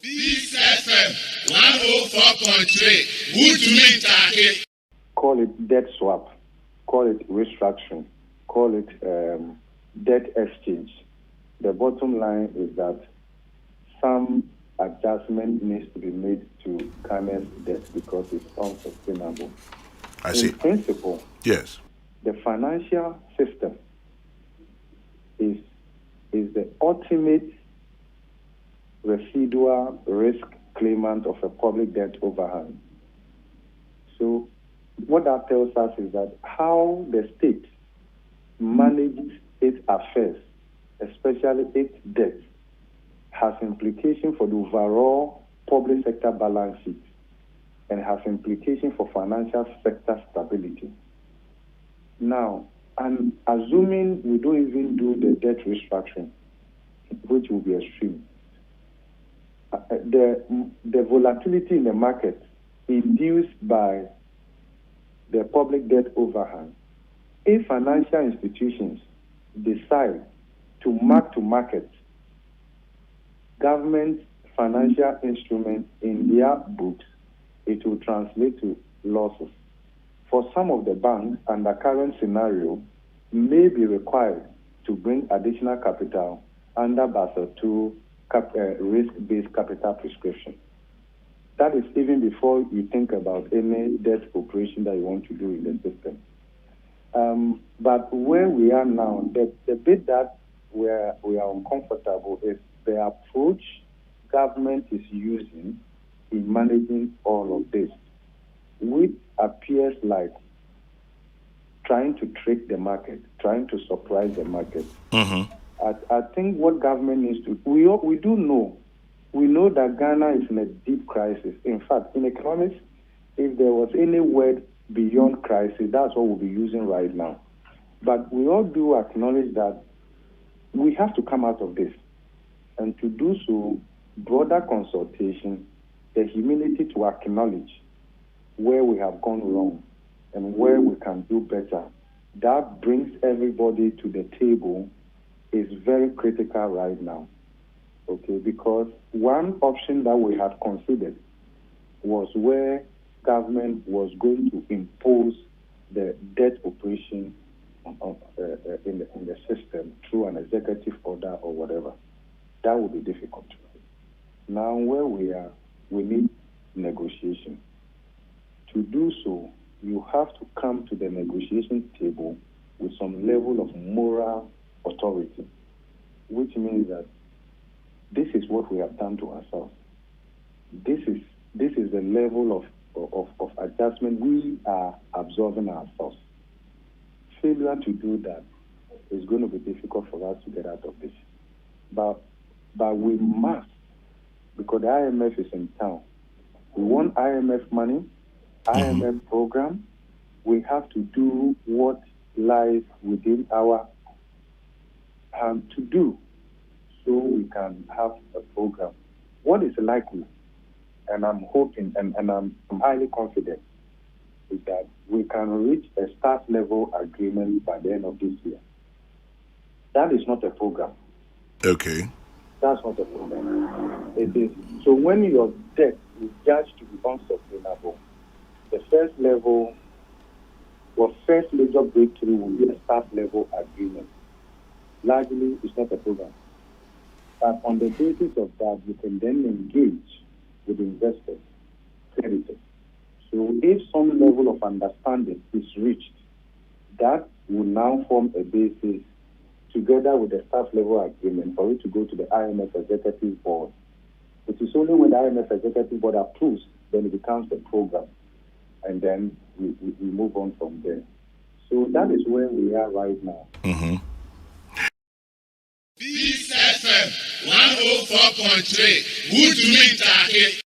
Peace FM 104.3. Good to meet you. Call it debt swap, call it restructuring, call it debt exchange. The bottom line is that some adjustment needs to be made to Ghana's debt because it's unsustainable. I see. In principle, yes, the financial system is the ultimate residual risk claimant of a public debt overhang. So what that tells us is that how the state manages its affairs, especially its debt, has implications for the overall public sector balance sheet and has implications for financial sector stability. Now, I'm assuming we don't even do the debt restructuring, which will be extreme. The volatility in the market induced by the public debt overhang, if financial institutions decide to mark to market government financial instruments in their books, it will translate to losses. For some of the banks, under current scenario, may be required to bring additional capital under Basel II risk-based capital prescription. That is even before you think about any debt operation that you want to do in the system. But where we are now, the bit that we are uncomfortable is the approach government is using in managing all of this, which appears like trying to trick the market, trying to surprise the market. Mm-hmm. I think what government needs to, we know that Ghana is in a deep crisis. In fact, in economics, if there was any word beyond crisis, that's what we'll be using right now. But we all do acknowledge that we have to come out of this. And to do so, broader consultation, the humility to acknowledge where we have gone wrong and where we can do better, that brings everybody to the table is very critical right now. Okay, because one option that we had considered was where government was going to impose the debt operation in the system through an executive order or whatever. That would be difficult. Now, where we are, we need negotiation. To do so, you have to come to the negotiation table with some level of moral authority, which means that this is what we have done to ourselves. This is the level of adjustment we are absorbing ourselves. Failure to do that is going to be difficult for us to get out of this. But we must, because the IMF is in town. We want IMF money, IMF program. We have to do what lies within our hand to do so we can have a program. What is likely, and I'm hoping and I'm highly confident, is that we can reach a staff level agreement by the end of this year. That is not a program. Okay. That's not a program. It is. So when your debt is judged to be unsustainable, the first level or first major breakthrough will be a staff level agreement. Largely, it's not a program. But on the basis of that, you can then engage with investors, creditors. So if some level of understanding is reached, that will now form a basis together with the staff level agreement for it to go to the IMF Executive Board. It is only when the IMF Executive Board approves, then it becomes a program. And then we move on from there. So that is where we are right now. Mm-hmm. Peace FM 104.3. Good to meet you.